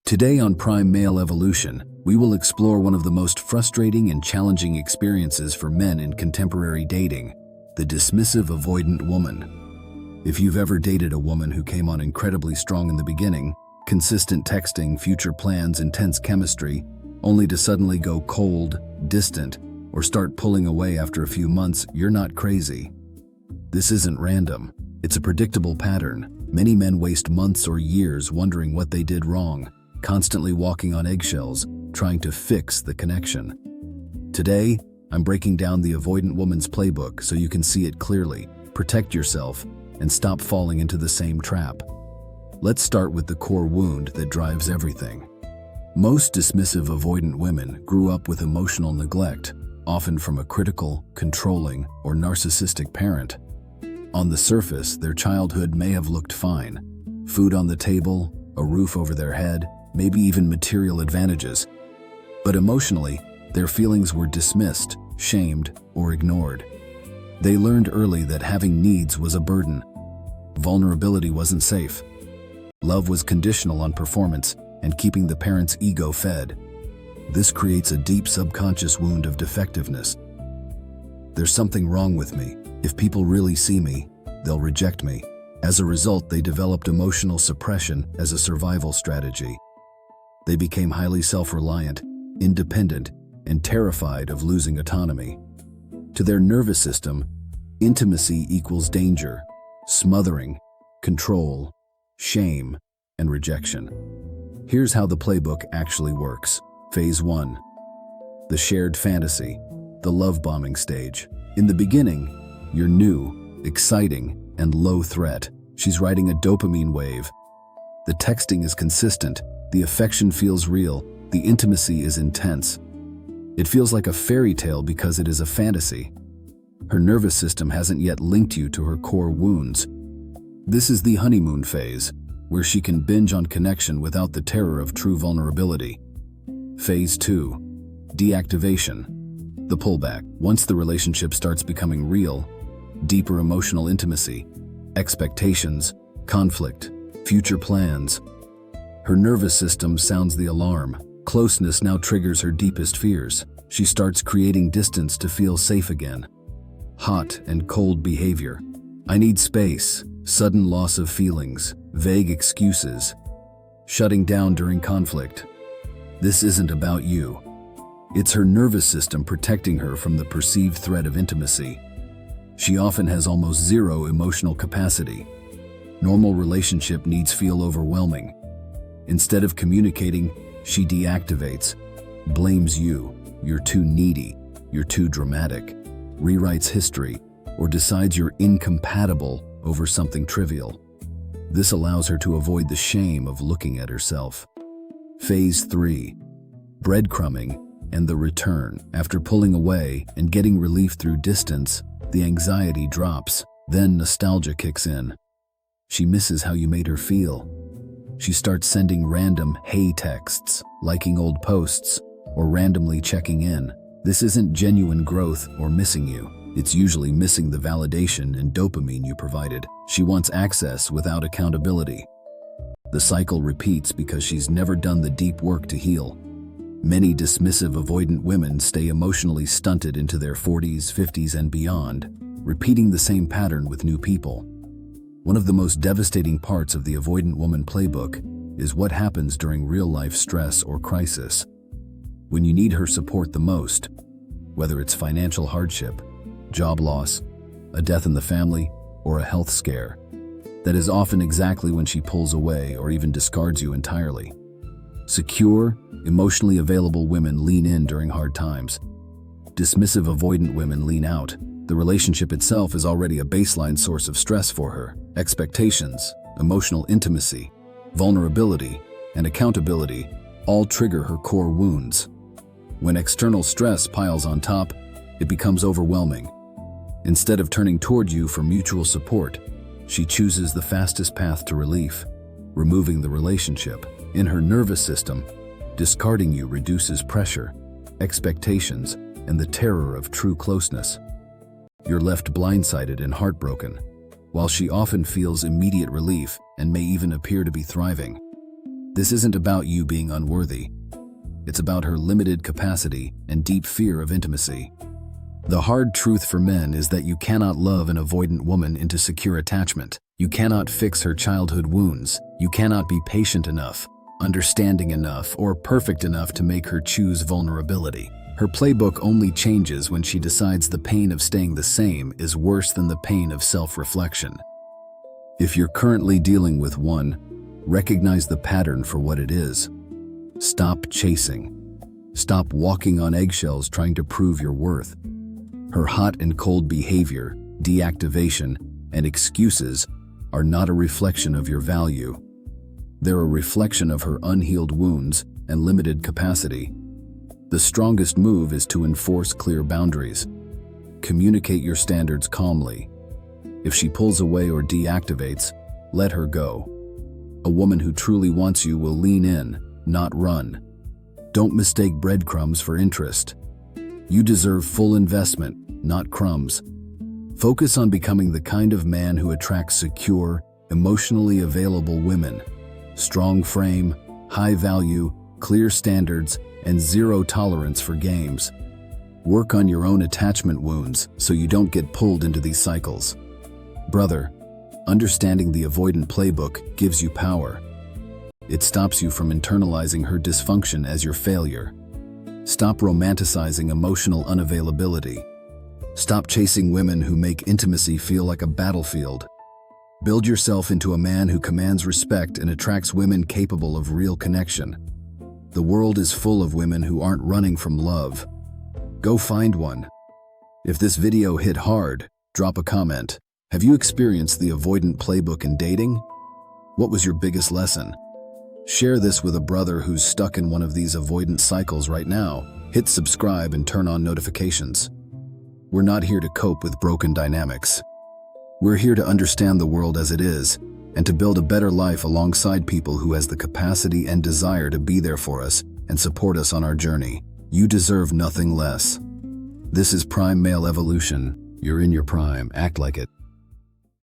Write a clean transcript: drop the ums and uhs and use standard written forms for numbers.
Today on Prime Male Evolution, we will explore one of the most frustrating and challenging experiences for men in contemporary dating, the dismissive avoidant woman. If you've ever dated a woman who came on incredibly strong in the beginning, consistent texting, future plans, intense chemistry, only to suddenly go cold, distant, or start pulling away after a few months, you're not crazy. This isn't random. It's a predictable pattern. Many men waste months or years wondering what they did wrong, constantly walking on eggshells, trying to fix the connection. Today, I'm breaking down the avoidant woman's playbook so you can see it clearly, protect yourself, and stop falling into the same trap. Let's start with the core wound that drives everything. Most dismissive avoidant women grew up with emotional neglect, often from a critical, controlling, or narcissistic parent. On the surface, their childhood may have looked fine. Food on the table, a roof over their head, maybe even material advantages. But emotionally, their feelings were dismissed, shamed, or ignored. They learned early that having needs was a burden. Vulnerability wasn't safe. Love was conditional on performance and keeping the parent's ego fed. This creates a deep subconscious wound of defectiveness. There's something wrong with me. If people really see me, they'll reject me. As a result, they developed emotional suppression as a survival strategy. They became highly self-reliant, independent, and terrified of losing autonomy. To their nervous system, intimacy equals danger, smothering, control, shame, and rejection. Here's how the playbook actually works. Phase 1. The shared fantasy, the love bombing stage. In the beginning, you're new, exciting, and low threat. She's riding a dopamine wave. The texting is consistent, the affection feels real, the intimacy is intense. It feels like a fairy tale because it is a fantasy. Her nervous system hasn't yet linked you to her core wounds. This is the honeymoon phase, where she can binge on connection without the terror of true vulnerability. Phase 2. Deactivation. The pullback. Once the relationship starts becoming real, deeper emotional intimacy, expectations, conflict, future plans. Her nervous system sounds the alarm. Closeness now triggers her deepest fears. She starts creating distance to feel safe again. Hot and cold behavior. I need space, sudden loss of feelings, vague excuses, shutting down during conflict. This isn't about you. It's her nervous system protecting her from the perceived threat of intimacy. She often has almost zero emotional capacity. Normal relationship needs feel overwhelming. Instead of communicating, she deactivates, blames you, you're too needy, you're too dramatic, rewrites history, or decides you're incompatible over something trivial. This allows her to avoid the shame of looking at herself. Phase 3. Breadcrumbing and the return. After pulling away and getting relief through distance, the anxiety drops. Then nostalgia kicks in. She misses how you made her feel. She starts sending random "hey" texts, liking old posts, or randomly checking in. This isn't genuine growth or missing you. It's usually missing the validation and dopamine you provided. She wants access without accountability. The cycle repeats because she's never done the deep work to heal. Many dismissive avoidant women stay emotionally stunted into their 40s, 50s, and beyond, repeating the same pattern with new people. One of the most devastating parts of the avoidant woman playbook is what happens during real-life stress or crisis. When you need her support the most, whether it's financial hardship, job loss, a death in the family, or a health scare, that is often exactly when she pulls away or even discards you entirely. Secure, emotionally available women lean in during hard times. Dismissive avoidant women lean out. The relationship itself is already a baseline source of stress for her. Expectations, emotional intimacy, vulnerability, and accountability all trigger her core wounds. When external stress piles on top, it becomes overwhelming. Instead of turning toward you for mutual support, she chooses the fastest path to relief, removing the relationship. In her nervous system, discarding you reduces pressure, expectations, and the terror of true closeness. You're left blindsided and heartbroken, while she often feels immediate relief and may even appear to be thriving. This isn't about you being unworthy. It's about her limited capacity and deep fear of intimacy. The hard truth for men is that you cannot love an avoidant woman into secure attachment. You cannot fix her childhood wounds. You cannot be patient enough, understanding enough, or perfect enough to make her choose vulnerability. Her playbook only changes when she decides the pain of staying the same is worse than the pain of self-reflection. If you're currently dealing with one, recognize the pattern for what it is. Stop chasing. Stop walking on eggshells trying to prove your worth. Her hot and cold behavior, deactivation, and excuses are not a reflection of your value. They're a reflection of her unhealed wounds and limited capacity. The strongest move is to enforce clear boundaries. Communicate your standards calmly. If she pulls away or deactivates, let her go. A woman who truly wants you will lean in, not run. Don't mistake breadcrumbs for interest. You deserve full investment, not crumbs. Focus on becoming the kind of man who attracts secure, emotionally available women. Strong frame, high value, clear standards, and zero tolerance for games. Work on your own attachment wounds so you don't get pulled into these cycles. Brother, understanding the avoidant playbook gives you power. It stops you from internalizing her dysfunction as your failure. Stop romanticizing emotional unavailability. Stop chasing women who make intimacy feel like a battlefield. Build yourself into a man who commands respect and attracts women capable of real connection. The world is full of women who aren't running from love. Go find one. If this video hit hard, drop a comment. Have you experienced the avoidant playbook in dating? What was your biggest lesson? Share this with a brother who's stuck in one of these avoidant cycles right now. Hit subscribe and turn on notifications. We're not here to cope with broken dynamics. We're here to understand the world as it is and to build a better life alongside people who has the capacity and desire to be there for us and support us on our journey. You deserve nothing less. This is Prime Male Evolution. You're in your prime. Act like it.